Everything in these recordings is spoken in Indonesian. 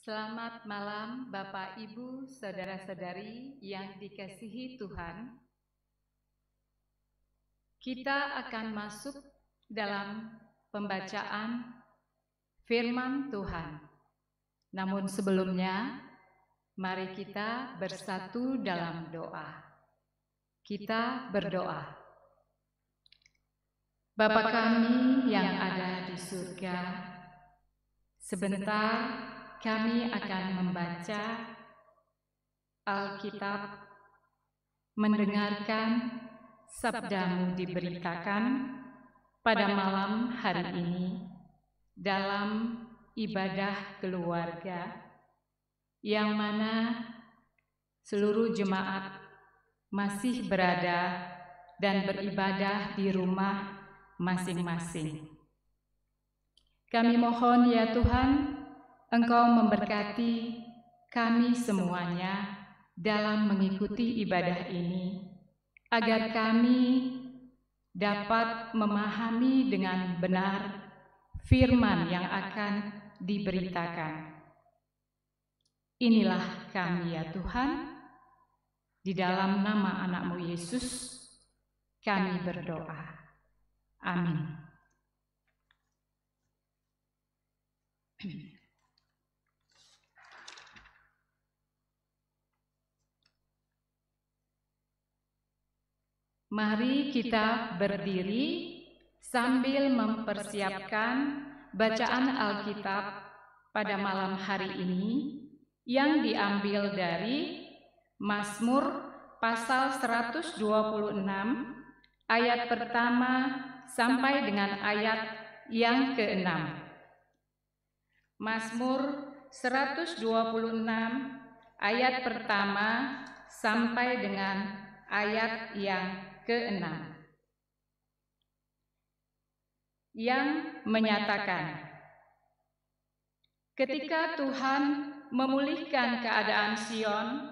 Selamat malam Bapak, Ibu, Saudara-saudari yang dikasihi Tuhan. Kita akan masuk dalam pembacaan firman Tuhan. Namun sebelumnya, mari kita bersatu dalam doa. Kita berdoa. Bapa kami yang ada di surga, sebentar kami akan membaca Alkitab, mendengarkan sabda-Mu diberitakan pada malam hari ini dalam ibadah keluarga, yang mana seluruh jemaat masih berada dan beribadah di rumah masing-masing. Kami mohon ya Tuhan, Engkau memberkati kami semuanya dalam mengikuti ibadah ini, agar kami dapat memahami dengan benar firman yang akan diberitakan. Inilah kami ya Tuhan, di dalam nama anak-Mu Yesus kami berdoa. Amin. Mari kita berdiri sambil mempersiapkan bacaan Alkitab pada malam hari ini yang diambil dari Mazmur pasal 126 ayat pertama sampai dengan ayat yang ke-6. Mazmur 126 ayat pertama sampai dengan ayat yang ke-6 yang menyatakan, ketika Tuhan memulihkan keadaan Sion,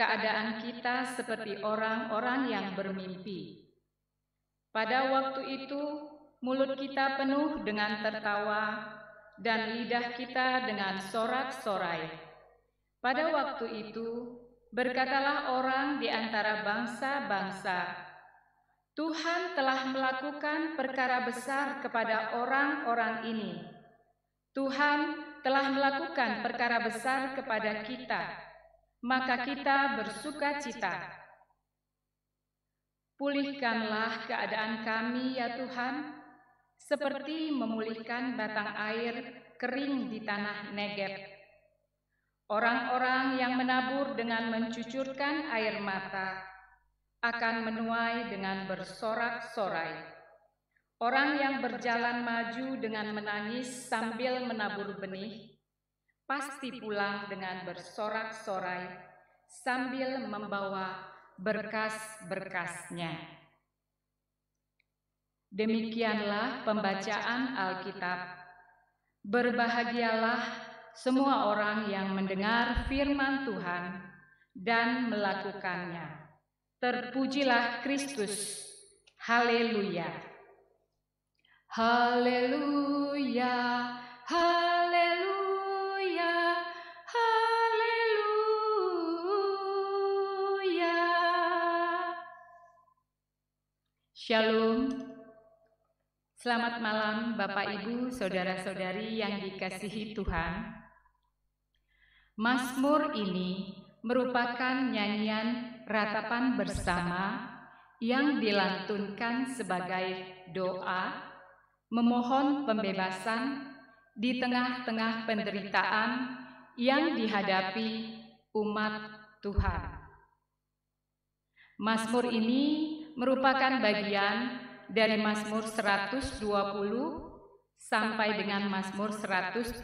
keadaan kita seperti orang-orang yang bermimpi. Pada waktu itu mulut kita penuh dengan tertawa dan lidah kita dengan sorak-sorai. Pada waktu itu berkatalah orang di antara bangsa-bangsa, Tuhan telah melakukan perkara besar kepada orang-orang ini. Tuhan telah melakukan perkara besar kepada kita, maka kita bersukacita. Pulihkanlah keadaan kami ya Tuhan, seperti memulihkan batang air kering di tanah Negeb. Orang-orang yang menabur dengan mencucurkan air mata akan menuai dengan bersorak-sorai. Orang yang berjalan maju dengan menangis sambil menabur benih, pasti pulang dengan bersorak-sorai sambil membawa berkas-berkasnya. Demikianlah pembacaan Alkitab. Berbahagialah semua orang yang mendengar firman Tuhan dan melakukannya. Terpujilah Kristus. Haleluya. Haleluya. Haleluya. Haleluya. Shalom. Selamat malam Bapak, Ibu, Saudara-saudari yang dikasihi Tuhan. Mazmur ini merupakan nyanyian ratapan bersama yang dilantunkan sebagai doa memohon pembebasan di tengah-tengah penderitaan yang dihadapi umat Tuhan. Mazmur ini merupakan bagian dari Mazmur 120 sampai dengan Mazmur 134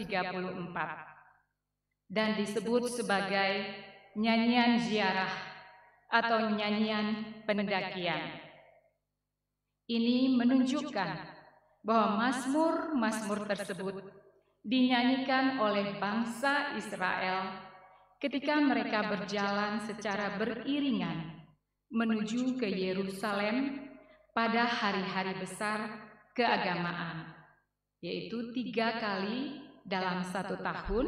dan disebut sebagai nyanyian ziarah atau nyanyian pendakian. Ini menunjukkan bahwa mazmur-mazmur tersebut dinyanyikan oleh bangsa Israel ketika mereka berjalan secara beriringan menuju ke Yerusalem pada hari-hari besar keagamaan, yaitu 3 kali dalam 1 tahun,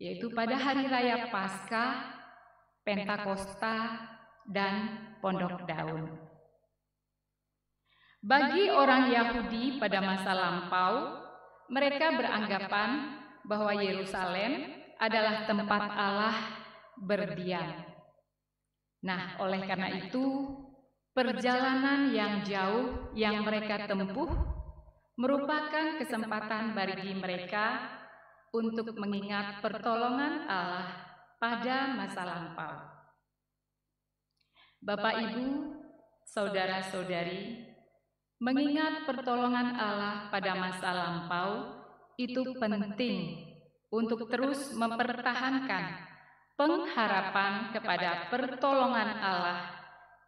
yaitu pada hari raya Paskah, Pentakosta, dan Pondok Daun. Bagi orang Yahudi pada masa lampau, mereka beranggapan bahwa Yerusalem adalah tempat Allah berdiam. Nah, oleh karena itu, perjalanan yang jauh yang mereka tempuh merupakan kesempatan bagi mereka untuk mengingat pertolongan Allah pada masa lampau. Bapak, Ibu, saudara-saudari, mengingat pertolongan Allah pada masa lampau itu penting untuk terus mempertahankan pengharapan kepada pertolongan Allah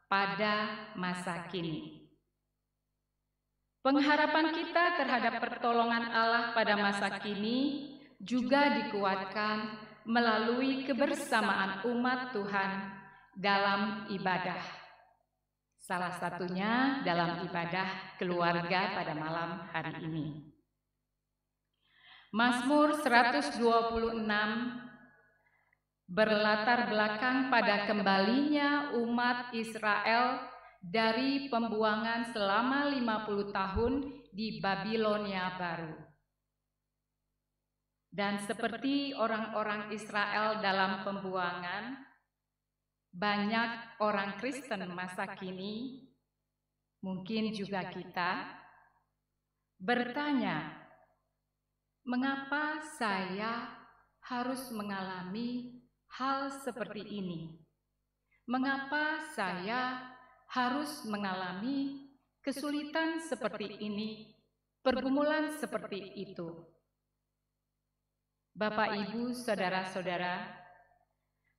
pada masa kini. Pengharapan kita terhadap pertolongan Allah pada masa kini juga dikuatkan melalui kebersamaan umat Tuhan dalam ibadah. Salah satunya dalam ibadah keluarga pada malam hari ini. Mazmur 126 berlatar belakang pada kembalinya umat Israel dari pembuangan selama 50 tahun di Babilonia Baru. Dan seperti orang-orang Israel dalam pembuangan, banyak orang Kristen masa kini, mungkin juga kita, bertanya, mengapa saya harus mengalami hal seperti ini? Mengapa saya harus mengalami kesulitan seperti ini, pergumulan seperti itu? Bapak, Ibu, saudara-saudara,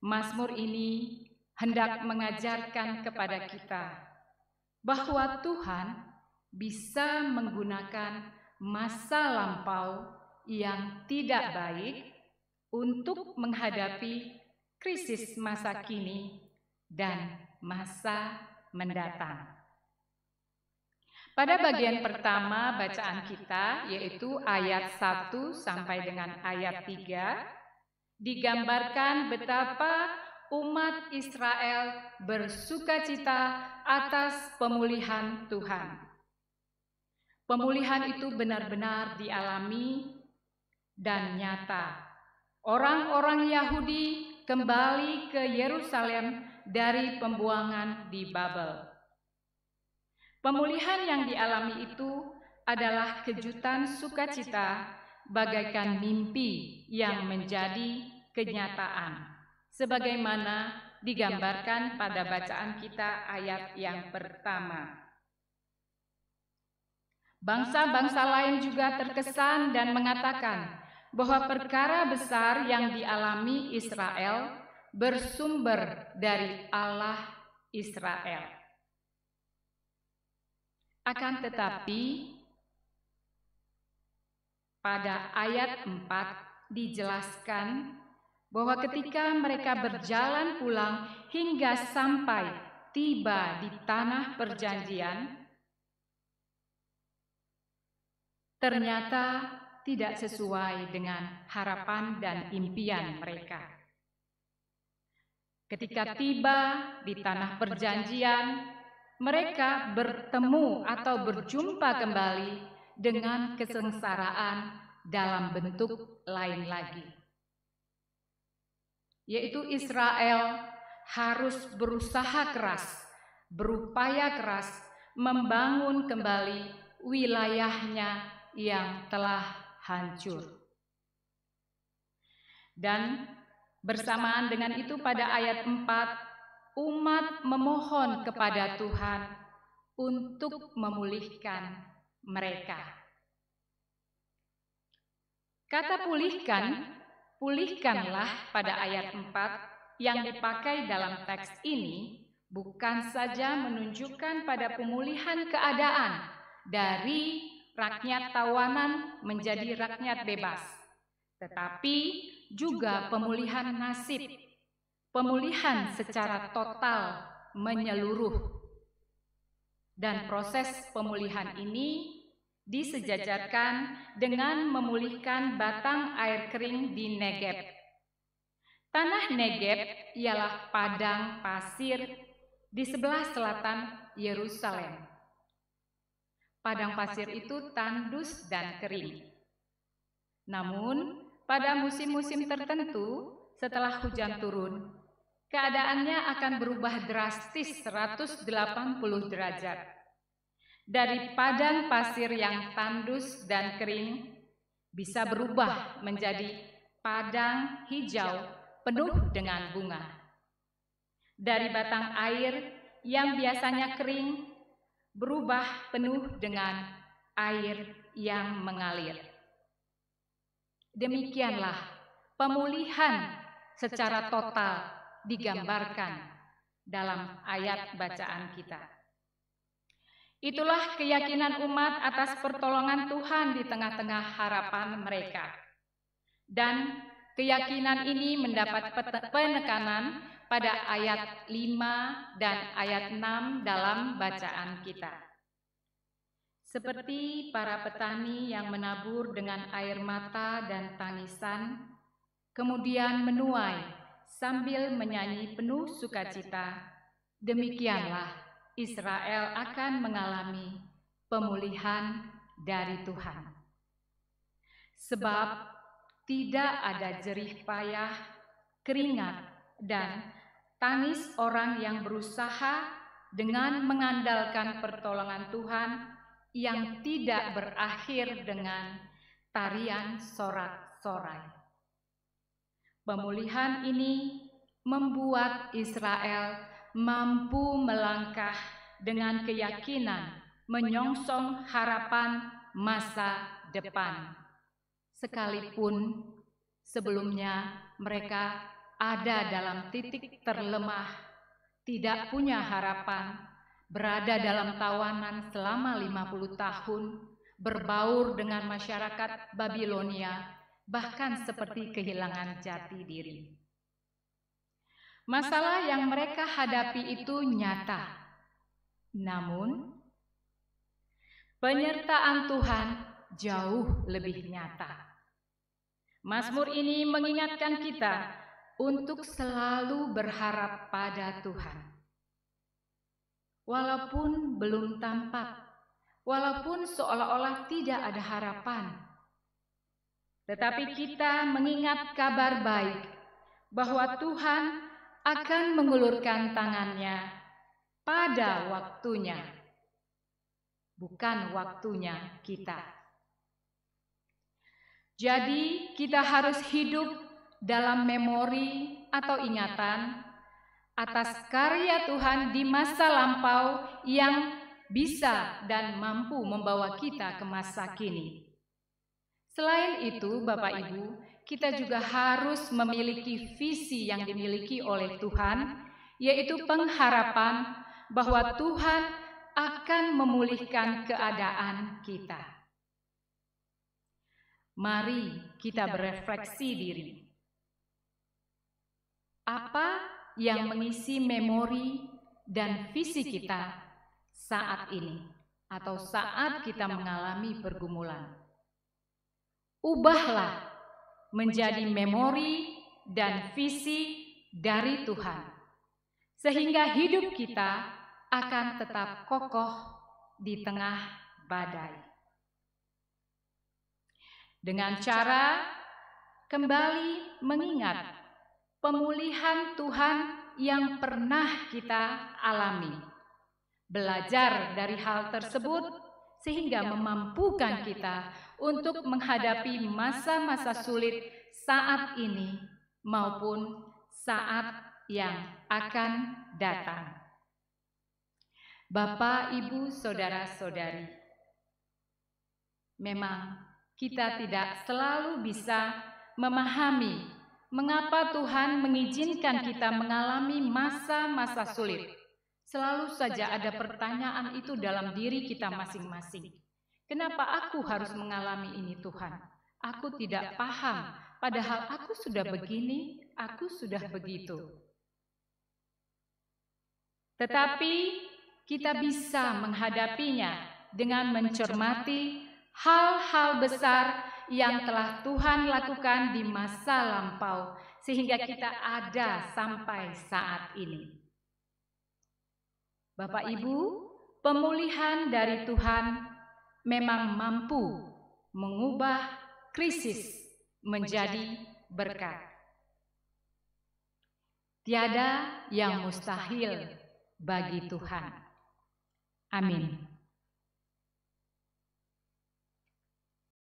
Mazmur ini hendak mengajarkan kepada kita bahwa Tuhan bisa menggunakan masa lampau yang tidak baik untuk menghadapi krisis masa kini dan masa mendatang. Pada bagian pertama bacaan kita, yaitu ayat 1 sampai dengan ayat 3, digambarkan betapa umat Israel bersukacita atas pemulihan Tuhan. Pemulihan itu benar-benar dialami dan nyata. Orang-orang Yahudi kembali ke Yerusalem dari pembuangan di Babel. Pemulihan yang dialami itu adalah kejutan sukacita bagaikan mimpi yang menjadi kenyataan, sebagaimana digambarkan pada bacaan kita ayat yang pertama. Bangsa-bangsa lain juga terkesan dan mengatakan bahwa perkara besar yang dialami Israel bersumber dari Allah Israel. Akan tetapi, pada ayat 4 dijelaskan bahwa ketika mereka berjalan pulang hingga sampai tiba di tanah perjanjian, ternyata tidak sesuai dengan harapan dan impian mereka. Ketika tiba di tanah perjanjian, mereka bertemu atau berjumpa kembali dengan kesengsaraan dalam bentuk lain lagi, yaitu Israel harus berusaha keras, berupaya keras membangun kembali wilayahnya yang telah hancur. Dan bersamaan dengan itu pada ayat 4, umat memohon kepada Tuhan untuk memulihkan mereka. Kata pulihkan, pulihkanlah pada ayat 4 yang dipakai dalam teks ini bukan saja menunjukkan pada pemulihan keadaan dari rakyat tawanan menjadi rakyat bebas, tetapi juga pemulihan nasib, pemulihan secara total menyeluruh. Dan proses pemulihan ini disejajarkan dengan memulihkan batang air kering di Negeb, Tanah Negeb ialah padang pasir di sebelah selatan Yerusalem. Padang pasir itu tandus dan kering. Namun, pada musim-musim tertentu setelah hujan turun, keadaannya akan berubah drastis 180 derajat. Dari padang pasir yang tandus dan kering bisa berubah menjadi padang hijau penuh dengan bunga. Dari batang air yang biasanya kering berubah penuh dengan air yang mengalir. Demikianlah pemulihan secara total digambarkan dalam ayat bacaan kita. Itulah keyakinan umat atas pertolongan Tuhan di tengah-tengah harapan mereka. Dan keyakinan ini mendapat penekanan pada ayat 5 dan ayat 6 dalam bacaan kita. Seperti para petani yang menabur dengan air mata dan tangisan, kemudian menuai sambil menyanyi penuh sukacita, demikianlah Israel akan mengalami pemulihan dari Tuhan. Sebab tidak ada jerih payah, keringat, dan tangis orang yang berusaha dengan mengandalkan pertolongan Tuhan yang tidak berakhir dengan tarian sorak-sorai. Pemulihan ini membuat Israel mampu melangkah dengan keyakinan menyongsong harapan masa depan. Sekalipun sebelumnya mereka ada dalam titik terlemah, tidak punya harapan, berada dalam tawanan selama 50 tahun, berbaur dengan masyarakat Babilonia, bahkan seperti kehilangan jati diri. Masalah yang mereka hadapi itu nyata, namun penyertaan Tuhan jauh lebih nyata. Mazmur ini mengingatkan kita untuk selalu berharap pada Tuhan. Walaupun belum tampak, walaupun seolah-olah tidak ada harapan, tetapi kita mengingat kabar baik bahwa Tuhan akan mengulurkan tangannya pada waktunya, bukan waktunya kita. Jadi kita harus hidup dalam memori atau ingatan atas karya Tuhan di masa lampau yang bisa dan mampu membawa kita ke masa kini. Selain itu, Bapak Ibu, kita juga harus memiliki visi yang dimiliki oleh Tuhan, yaitu pengharapan bahwa Tuhan akan memulihkan keadaan kita. Mari kita berefleksi diri. Apa yang mengisi memori dan visi kita saat ini atau saat kita mengalami pergumulan? Ubahlah menjadi memori dan visi dari Tuhan, sehingga hidup kita akan tetap kokoh di tengah badai. Dengan cara kembali mengingat pemulihan Tuhan yang pernah kita alami, belajar dari hal tersebut sehingga memampukan kita untuk menghadapi masa-masa sulit saat ini maupun saat yang akan datang. Bapak, Ibu, saudara-saudari, memang kita tidak selalu bisa memahami mengapa Tuhan mengizinkan kita mengalami masa-masa sulit. Selalu saja ada pertanyaan itu dalam diri kita masing-masing. Kenapa aku harus mengalami ini, Tuhan? Aku tidak paham, padahal aku sudah begini, aku sudah begitu. Tetapi kita bisa menghadapinya dengan mencermati hal-hal besar yang telah Tuhan lakukan di masa lampau, sehingga kita ada sampai saat ini. Bapak Ibu, pemulihan dari Tuhan memang mampu mengubah krisis menjadi berkat. Tiada yang mustahil bagi Tuhan. Amin.